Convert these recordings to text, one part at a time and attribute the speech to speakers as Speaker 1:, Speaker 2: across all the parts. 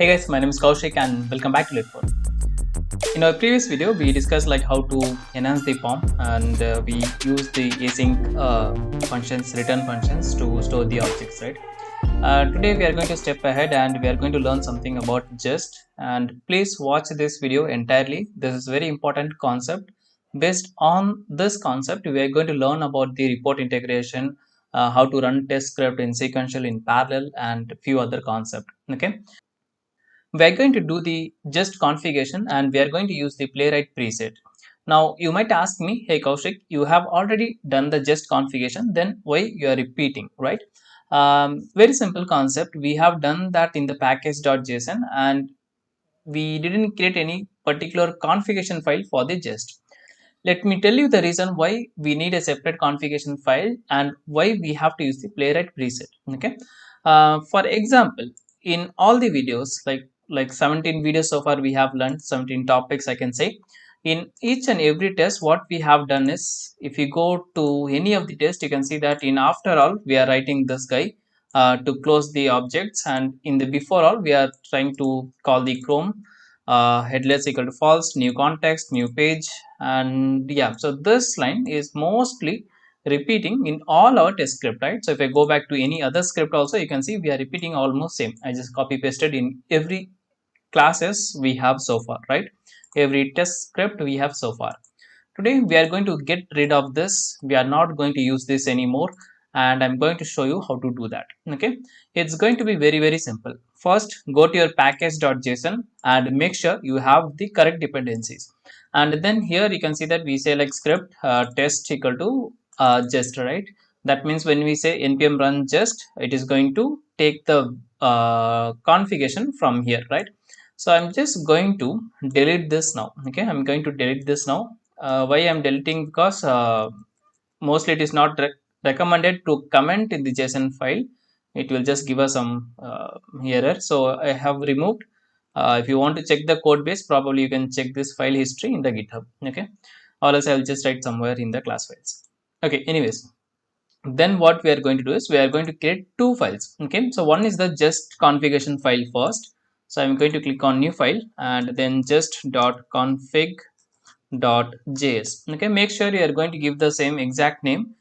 Speaker 1: Hey guys, my name is Kaushik and welcome back to Litform. In our previous video, we discussed like how to enhance the form and we use the async functions, return functions to store the objects, right? Today we are going to step ahead and we are going to learn something about just, and please watch this video entirely. This is very important concept. Based on this concept, we are going to learn about the report integration, how to run test script in sequential, in parallel, and few other concepts. Okay, we are going to do the just configuration and we are going to use the playwright preset. Now you might ask me, hey Kaushik, you have already done the just configuration, then why you are repeating, right? Very simple concept. We have done that in the package.json and we didn't create any particular configuration file for the just. Let me tell you the reason why we need a separate configuration file and why we have to use the playwright preset. Okay, for example, in all the videos, like 17 videos so far, we have learned 17 topics, I can say. In each and every test, what we have done is, if you go to any of the test, you can see that in after all we are writing this guy to close the objects, and in the before all we are trying to call the chrome headless equal to false, new context, new page, and yeah, so this line is mostly repeating in all our test script, right? So if I go back to any other script also, you can see we are repeating almost same. I just copy pasted in every classes we have so far, right? Every test script we have so far. Today we are going to get rid of this. We are not going to use this anymore, and I'm going to show you how to do that. Okay, it's going to be very simple. First, go to your package.json and make sure you have the correct dependencies. And then here you can see that we say like script test equal to just, right? That means when we say npm run just, it is going to take the configuration from here, right? So I'm just going to delete this now. Okay, I'm going to delete this now. Why I'm deleting? Because mostly it is not recommended to comment in the JSON file. It will just give us some error. So I have removed. If you want to check the code base, probably you can check this file history in the GitHub. Okay, or else I'll just write somewhere in the class files. Okay, anyways, then what we are going to do is we are going to create two files. Okay, so one is the just configuration file first. So I'm going to click on new file and then just .config .js. Okay, make sure you are going to give the same exact name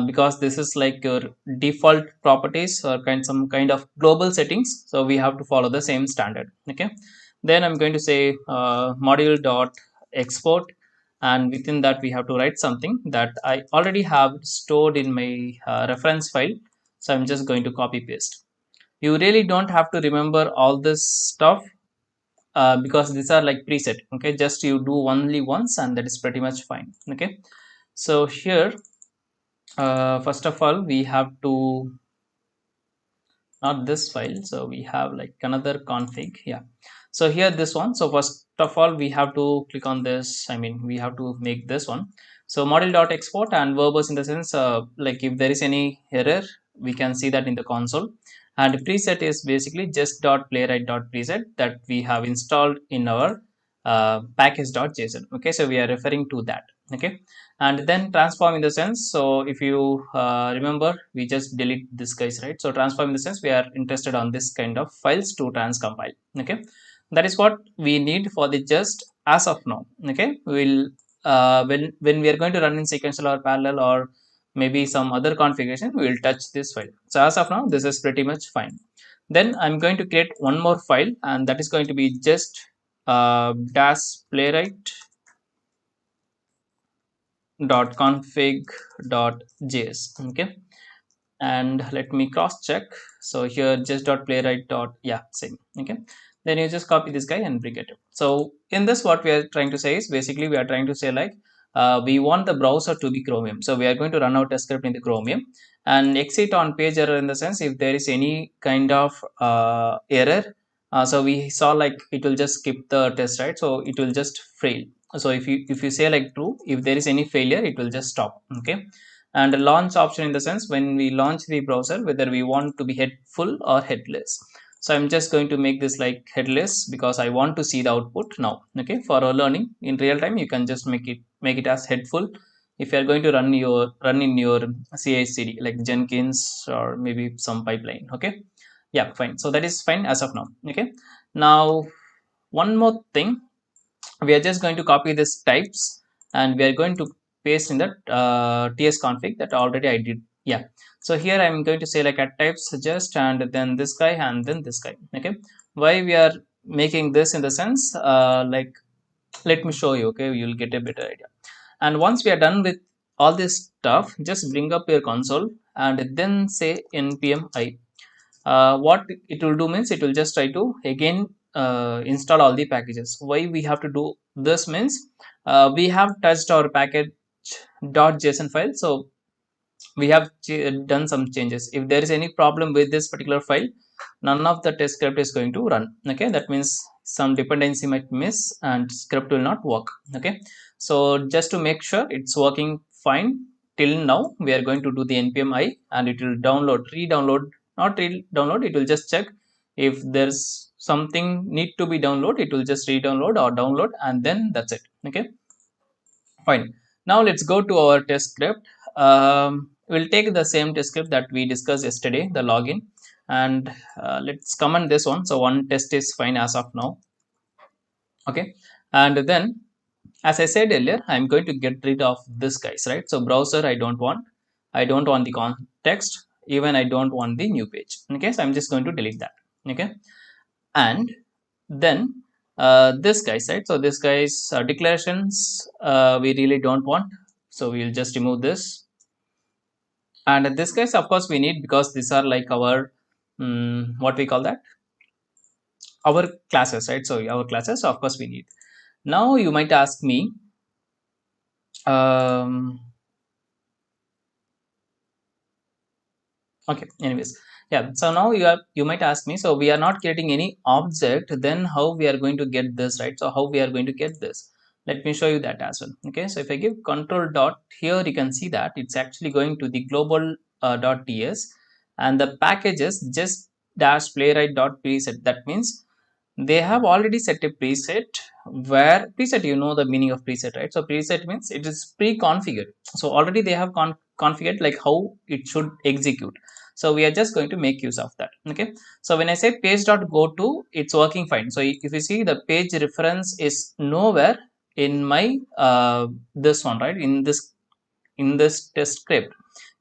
Speaker 1: because this is like your default properties or some kind of global settings, so we have to follow the same standard. Okay, then I'm going to say module dot export, and within that we have to write something that I already have stored in my reference file. So I'm just going to copy paste. You really don't have to remember all this stuff because these are like preset. Okay, just you do only once and that is pretty much fine. Okay, so here first of all we have to, not this file, so we have like another config. Yeah, so here this one. So first of all we have to click on this, I mean we have to make this one. So model dot export and verbose, in the sense like if there is any error we can see that in the console. And preset is basically just dot playwright dot preset that we have installed in our package.json. Okay, so we are referring to that. Okay, and then transform, in the sense, so if you remember, we just delete this guys, right? So transform, in the sense we are interested on this kind of files to transcompile. Okay, that is what we need for the just as of now. Okay, we'll when we are going to run in sequential or parallel or maybe some other configuration, we will touch this file. So as of now this is pretty much fine. Then I'm going to create one more file, and that is going to be just dash playwright dot config dot js. Okay, and let me cross check. So here just dot playwright dot, yeah, same. Okay, then you just copy this guy and bring it. So in this, what we are trying to say is, basically we are trying to say like we want the browser to be Chromium, so we are going to run out a script in the Chromium and exit on page error, in the sense if there is any kind of error. So we saw like it will just skip the test, right? So it will just fail. So if you say like true, if there is any failure, it will just stop. Okay, and a launch option, in the sense when we launch the browser, whether we want to be head full or headless. So I'm just going to make this like headless because I want to see the output now. Okay, for our learning in real time, you can just make it as head full. If you are going to run in your CI/CD like Jenkins or maybe some pipeline. Okay, Yeah, fine. So that is fine as of now. Okay, now one more thing, we are just going to copy this types and we are going to paste in the ts config that already I did. Yeah, so here I'm going to say like at types suggest and then this guy and then this guy. Okay, why we are making this in the sense like, let me show you. Okay, you'll get a better idea. And once we are done with all this stuff, just bring up your console and then say npm I. What it will do means it will just try to again install all the packages. Why we have to do this means we have touched our package .json file, so we have done some changes. If there is any problem with this particular file, none of the test script is going to run. Okay, that means some dependency might miss and script will not work. Okay, so just to make sure it's working fine till now, we are going to do the npm I and it will download, re-download, not re-download, it will just check if there's something need to be download, it will just re-download or download and then that's it. Okay, fine. Now let's go to our test script. We'll take the same test script that we discussed yesterday, the login, and let's comment this one. So one test is fine as of now. Okay, and then as I said earlier, I'm going to get rid of this guys, right? So browser, I don't want the context, even I don't want the new page. Okay, so I'm just going to delete that. Okay, and then this guy's right, so this guy's declarations we really don't want, so we'll just remove this. And this guys of course we need because these are like our what we call that, our classes, right? So our classes of course we need. Now you might ask me um, okay, anyways, yeah, so now you might ask me, so we are not creating any object, then how we are going to get this, right? So how we are going to get this, let me show you that as well. Okay, so if I give control dot here, you can see that it's actually going to the global .ts and the packages just dash playwright dot preset. That means they have already set a preset, where preset, you know the meaning of preset, right? So preset means it is pre-configured, so already they have configured like how it should execute. So we are just going to make use of that. Okay, so when I say page dot go to, it's working fine. So if you see, the page reference is nowhere in my this one, right? In this test script,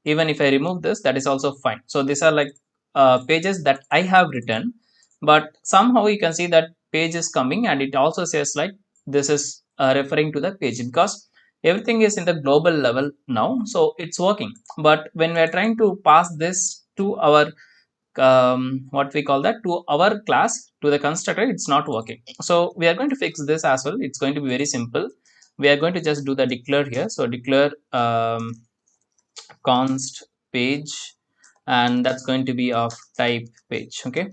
Speaker 1: even if I remove this, that is also fine. So these are like pages that I have written, but somehow you can see that page is coming and it also says like this is referring to the page, because everything is in the global level now, so it's working. But when we are trying to pass this to our what we call that, to our class, to the constructor, it's not working. So we are going to fix this as well. It's going to be very simple. We are going to just do the declare here. So declare const page, and that's going to be of type page. Okay,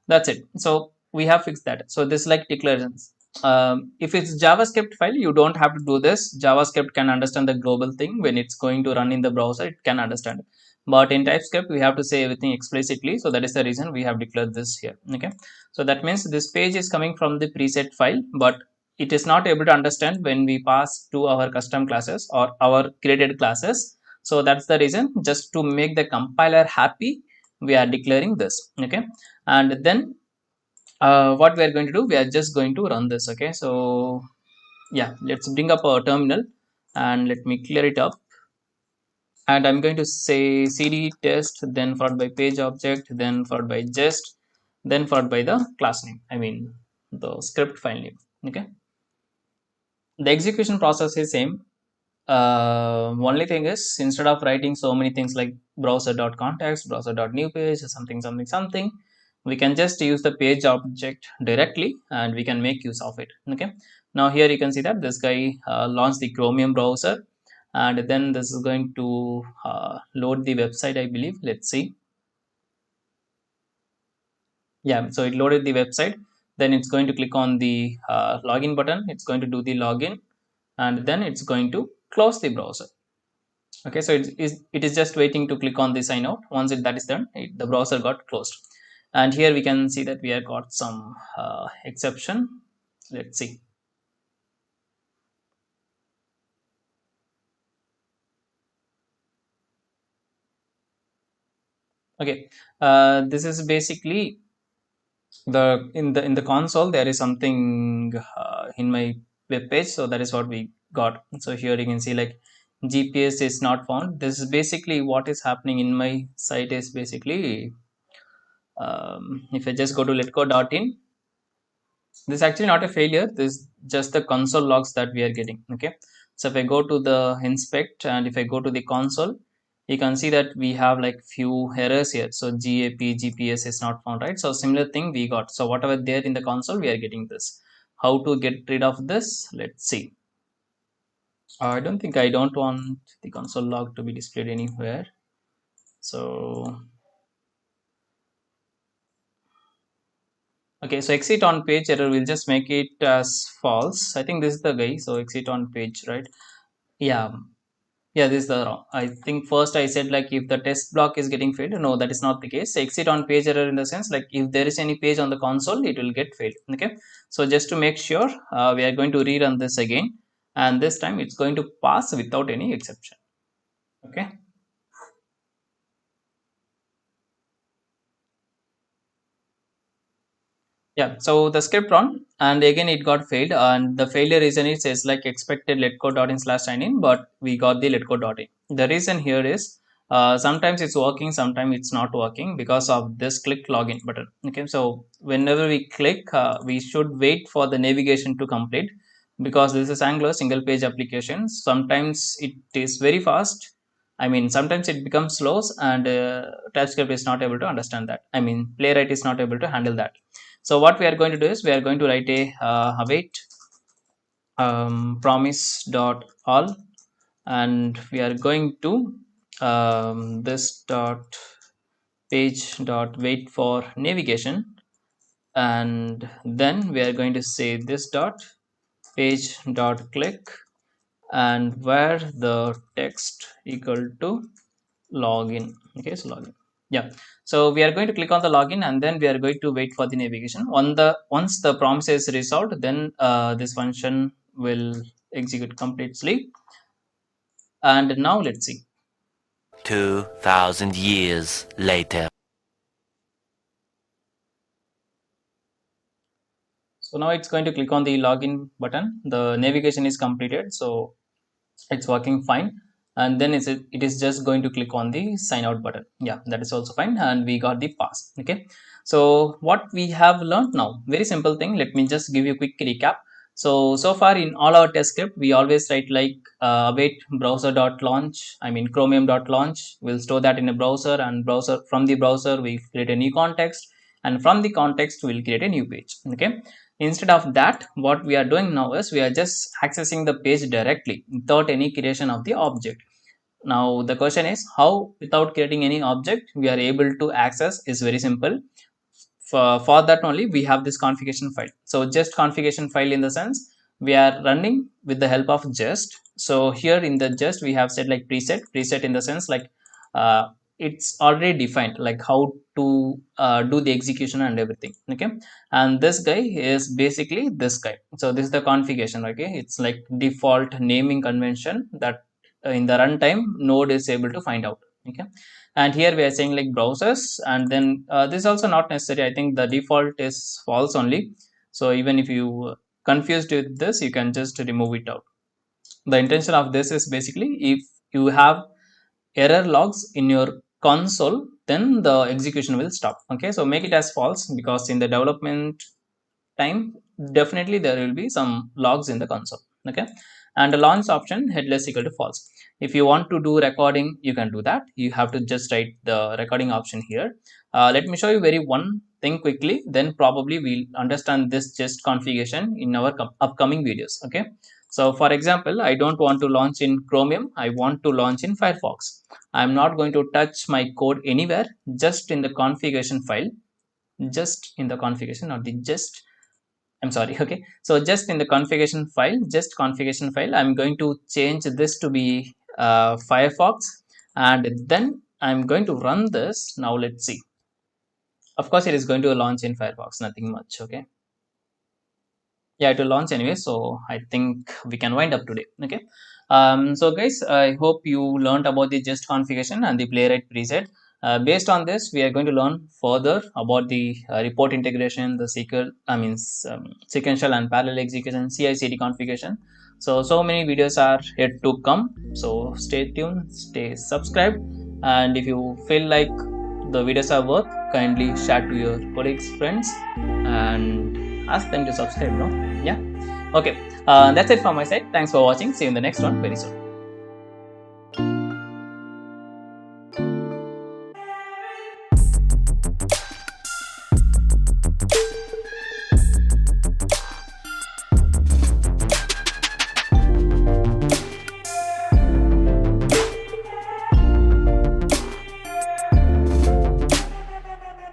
Speaker 1: that's it. So we have fixed that. So this is like declarations. If it's JavaScript file, you don't have to do this. JavaScript can understand the global thing. When it's going to run in the browser, it can understand it. But in TypeScript, we have to say everything explicitly. So that is the reason we have declared this here. Okay, so that means this page is coming from the preset file, but it is not able to understand when we pass to our custom classes or our created classes. So that's the reason, just to make the compiler happy, we are declaring this. Okay, and then what we are going to do, we are just going to run this. Okay, so yeah, let's bring up our terminal and let me clear it up. And I'm going to say cd test, then followed by page object, then followed by just, then followed by the class name, I mean the script file name. Okay, the execution process is same. Only thing is, instead of writing so many things like browser.context, browser.newpage, something, we can just use the page object directly and we can make use of it. Okay, now here you can see that this guy launched the Chromium browser, and then this is going to load the website, I believe. Let's see. Yeah, so it loaded the website. Then it's going to click on the login button. It's going to do the login, and then it's going to close the browser. Okay, so it is just waiting to click on the sign out. Once that is done, the browser got closed. And here we can see that we have got some exception. Let's see. Okay, this is basically the console. There is something in my web page, so that is what we got. So here you can see like GPS is not found. This is basically what is happening in my site is basically if I just go to letgo.in, this is actually not a failure. This is just the console logs that we are getting. Okay, so if I go to the inspect and if I go to the console, you can see that we have like few errors here. So gap gps is not found, right? So similar thing we got. So whatever there in the console, we are getting this. How to get rid of this? Let's see. I don't think I don't want the console log to be displayed anywhere. So okay, so exit on page error, we'll just make it as false. I think this is the guy. So exit on page, right? Yeah. Yeah, this is the wrong. I think first I said like if the test block is getting failed. No, that is not the case. Exit on page error in the sense like if there is any page on the console, it will get failed. Okay, so just to make sure, we are going to rerun this again, and this time it's going to pass without any exception. Okay. Yeah, so the script run and again it got failed, and the failure reason it says like expected letgo.in slash sign in, but we got the letgo.in. The reason here is sometimes it's working, sometimes it's not working because of this click login button. Okay, so whenever we click, we should wait for the navigation to complete because this is Angular single page application. Sometimes it is very fast. I mean, sometimes it becomes slow, and TypeScript is not able to understand that. I mean, Playwright is not able to handle that. So what we are going to do is we are going to write a await promise dot all, and we are going to this dot page dot wait for navigation, and then we are going to say this dot page dot click, and where the text equal to login. Okay, so login. Yeah, so we are going to click on the login, and then we are going to wait for the navigation. Once the prompt is resolved, then this function will execute completely. And now let's see.
Speaker 2: 2,000 years later.
Speaker 1: So now it's going to click on the login button. The navigation is completed, so it's working fine. And then it is just going to click on the sign out button. Yeah, that is also fine, and we got the pass. Okay, so what we have learned now, very simple thing. Let me just give you a quick recap. So far in all our test script, we always write like await browser.launch, I mean chromium.launch. We'll store that in a browser, and browser from the browser we create a new context, and from the context we'll create a new page. Okay, instead of that, what we are doing now is we are just accessing the page directly without any creation of the object. Now the question is how, without creating any object, we are able to access. Is very simple. For that only we have this configuration file. So just configuration file in the sense we are running with the help of just. So here in the just we have said like preset in the sense like uh, it's already defined like how to do the execution and everything. Okay, and this guy is basically this guy. So this is the configuration. Okay, it's like default naming convention that in the runtime node is able to find out. Okay, and here we are saying like browsers, and then this is also not necessary. I think the default is false only. So even if you confused with this, you can just remove it out. The intention of this is basically if you have error logs in your console, then the execution will stop. Okay, so make it as false because in the development time definitely there will be some logs in the console. Okay, and the launch option headless equal to false. If you want to do recording, you can do that. You have to just write the recording option here. Let me show you very one thing quickly, then probably we'll understand this just configuration in our upcoming videos. Okay, so for example, I don't want to launch in Chromium, I want to launch in Firefox. I'm not going to touch my code anywhere, just in the configuration file. Just in the configuration, not the just, I'm sorry. Okay, so just in the configuration file, just configuration file, I'm going to change this to be Firefox, and then I'm going to run this. Now let's see. Of course, it is going to launch in Firefox, nothing much. Okay, yeah, it will launch anyway. So I think we can wind up today. Okay, so guys, I hope you learned about the just configuration and the playwright preset. Based on this, we are going to learn further about the report integration, the sequential and parallel execution, CI/CD configuration. So many videos are yet to come. So stay tuned, stay subscribed, and if you feel like the videos are worth, kindly share to your colleagues, friends, and ask them to subscribe. No, yeah, okay. That's it from my side. Thanks for watching. See you in the next one very soon.